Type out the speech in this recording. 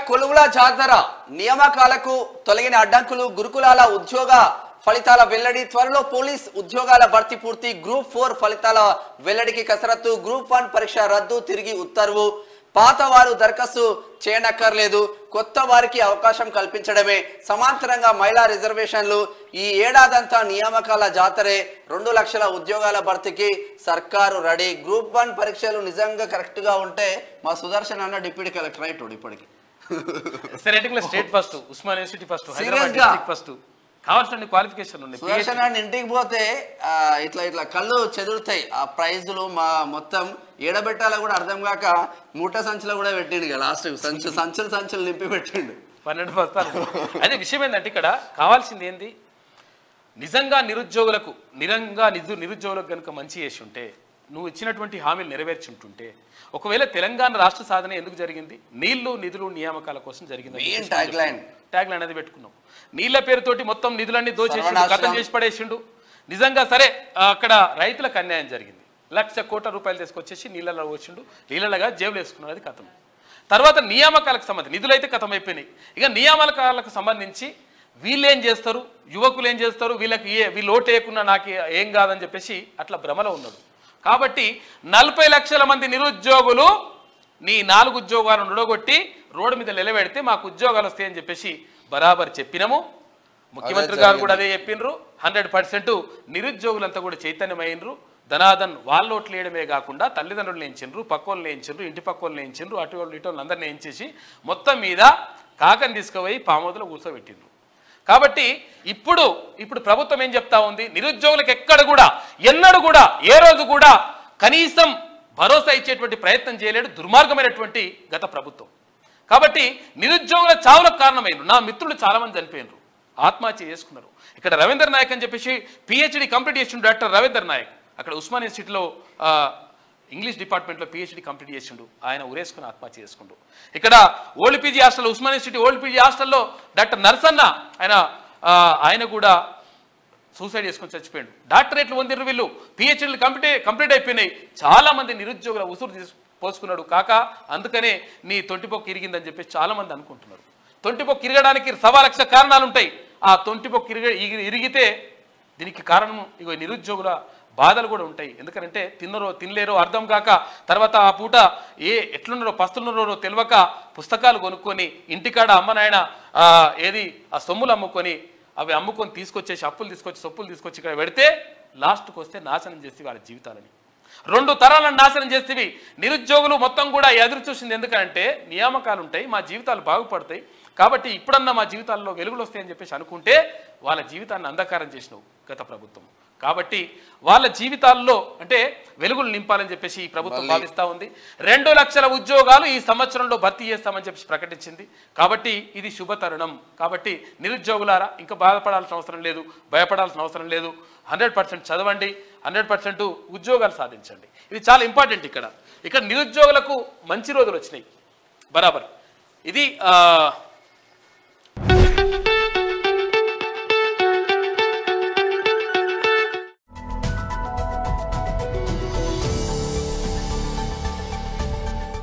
కొలువుల జాతర నియామకాలకు తొలగిన అడ్డంకులు గురుకులాల ఉద్యోగ ఫలితాల వెల్లడి త్వరలో పోలీస్ ఉద్యోగాల భర్తీ పూర్తి గ్రూప్ 4 ఫలితాల వెల్లడికి కసరత్తు గ్రూప్ 1 పరీక్ష రద్దు తిరిగి ఉత్తర్వు పాత వారు దరఖాస్తు చేయనక్కర్లేదు కొత్త వారికి అవకాశం కల్పించడమే సమాంతరంగా మహిళా రిజర్వేషన్లు ఈ ఏడాదంతా నియామకాల జాతరే 2 లక్షల ఉద్యోగాల భర్తీకి సర్కారు రెడీ గ్రూప్ 1 పరీక్షలు నిజంగా కరెక్ట్ గా ఉంటే మా సుదర్శన్ అన్న డిప్యూటీ కలెక్టర్ అయిపోయాడు ఇప్పటికి state first Osmania university first Hyderabad district first కావాల్సిన క్వాలిఫికేషన్లు ఉన్నాయి సుదర్శన్ అన్న ఇంటికి పోతే ఇట్లా ఇట్లా కళ్ళు చెదురుతాయి ఆ ప్రైజులు మా మొత్తం ఏడబెట్టాలో కూడా అర్థం కాక మూట సంచులో కూడా పెట్టిండు కదా లాస్ట్ సంచులు నింపి పెట్టిండు 12 బస్తాలు అదే విషయం ఏంటంటే ఇక్కడ కావాల్సింది ఏంది నిజంగా నిరుద్యోగులకు కనుక మంచి చేసి ఉంటే నువ్వు ఇచ్చినటువంటి హామీలు నెరవేర్చి ఉంటుంటే ఒకవేళ తెలంగాణ రాష్ట్ర సాధన ఎందుకు జరిగింది నీళ్లు నిధులు నియామకాల కోసం జరిగింది ట్యాగ్ లైన్ అది పెట్టుకున్నాం నీళ్ల పేరుతోటి మొత్తం నిధులన్నీ దోచేసిండు ఖతం చేసి పడేసిండు నిజంగా సరే అక్కడ రైతులకు అన్యాయం జరిగింది 1,00,00,000 కోట్ల రూపాయలు తీసుకొచ్చేసి నీళ్ళలో వచ్చిండు నీళ్ళగా జేబులు వేసుకున్నాడు అది కథం తర్వాత నియామకాలకు సంబంధించి నిధులు అయితే కథం అయిపోయినాయి ఇక నియామకాలకు సంబంధించి వీళ్ళు ఏం చేస్తారు యువకులు ఏం చేస్తారు వీళ్ళు ఓటు వేయకుండా నాకు ఏం కాదని చెప్పేసి అట్లా భ్రమలో ఉన్నాడు కాబట్టి 40 లక్షల మంది నిరుద్యోగులు నీ 4 ఉద్యోగాలను ఉడగొట్టి రోడ్డు మీద నిలబెడితే మాకు ఉద్యోగాలు వస్తాయని చెప్పేసి బరాబర్ చెప్పినాము ముఖ్యమంత్రి గారు కూడా అదే చెప్పినరు 100% నిరుద్యోగులంతా కూడా చైతన్యమైనరు ధనాదన్ వాళ్ళు ఓట్లు వేయడమే కాకుండా తల్లిదండ్రులు వేయించిండ్రు పక్కోళ్ళు వేయించిండ్రు ఇంటి పక్కోళ్ళు వేయించిండ్రు అటు వాళ్ళు ఇటు అందరిని వేయించేసి మొత్తం మీద కాకని తీసుకుపోయి పామోదులో కూర్చోబెట్టిండ్రు కాబట్టి ఇప్పుడు ప్రభుత్వం ఏం చెప్తా ఉంది నిరుద్యోగులకు ఎన్నడూ కూడా ఏ రోజు కూడా కనీసం భరోసా ఇచ్చేటువంటి ప్రయత్నం చేయలేడు దుర్మార్గమైనటువంటి గత ప్రభుత్వం కాబట్టి నిరుద్యోగుల చావులకు కారణమైనరు నా మిత్రులు చాలా మంది చనిపోయినరు ఆత్మహత్య చేసుకున్నారు ఇక్కడ రవీంద్ర నాయక్ అని చెప్పేసి పిహెచ్డి కంప్లీట్ చేసిండు డాక్టర్ రవీంద్ర నాయక్ అక్కడ ఉస్మానియా యూనివర్సిటీలో ఇంగ్లీష్ డిపార్ట్మెంట్లో పిహెచ్డి కంప్లీట్ చేసిండు ఆయన ఉరేసుకుని ఆత్మహత్య చేసుకుంటూ ఇక్కడ old PG hostel Osmania university old PG హాస్టల్లో డాక్టర్ నర్సన్న ఆయన కూడా సూసైడ్ చేసుకొని చచ్చిపోయాడు డాక్టరేట్లు పొందిరు వీళ్ళు పిహెచ్డీలు కంప్లీట్ అయిపోయినాయి చాలా మంది నిరుద్యోగుల ఉసురు పోసుకున్నాడు కాక అందుకనే నీ తొంటిపొక్కు ఇరిగిందని చెప్పేసి చాలా మంది అనుకుంటున్నారు తొంటిపొక్కు ఇరగడానికి 1,00,000 కారణాలు ఉంటాయి ఆ తొంటిపొక్కు ఇరిగితే దీనికి కారణం ఇగో నిరుద్యోగుల బాధలు కూడా ఉంటాయి ఎందుకంటే తినలేరో అర్థం కాక తర్వాత ఆ పూట ఎట్లున్నారో పస్తులున్నారో తెలియక పుస్తకాలు కొనుక్కొని ఇంటికాడ అమ్మ నాయన ఆ సొమ్ములు అమ్ముకొని అవి అమ్ముకొని తీసుకొచ్చేసి సొప్పులు తీసుకొచ్చి ఇక్కడ పెడితే లాస్ట్కి వస్తే నాశనం చేసి వాళ్ళ జీవితాలని 2 తరాలను నాశనం చేసేవి నిరుద్యోగులు మొత్తం కూడా ఎదురు చూసింది ఎందుకంటే నియామకాలు ఉంటాయి మా జీవితాలు బాగుపడతాయి కాబట్టి ఇప్పుడన్నా మా జీవితాల్లో వెలుగులు వస్తాయని చెప్పేసి అనుకుంటే వాళ్ళ జీవితాన్ని అంధకారం చేసినావు గత ప్రభుత్వం కాబట్టి వాళ్ళ జీవితాల్లో అంటే వెలుగులు నింపాలని చెప్పేసి ఈ ప్రభుత్వం భావిస్తూ ఉంది 2 లక్షల ఉద్యోగాలు ఈ సంవత్సరంలో భర్తీ చేస్తామని చెప్పేసి ప్రకటించింది కాబట్టి ఇది శుభతరుణం కాబట్టి నిరుద్యోగులారా ఇంకా బాధపడాల్సిన అవసరం లేదు భయపడాల్సిన అవసరం లేదు 100% చదవండి 100% ఉద్యోగాలు సాధించండి ఇది చాలా ఇంపార్టెంట్ ఇక్కడ నిరుద్యోగులకు మంచి రోజులు వచ్చినాయి బరాబర్ ఇది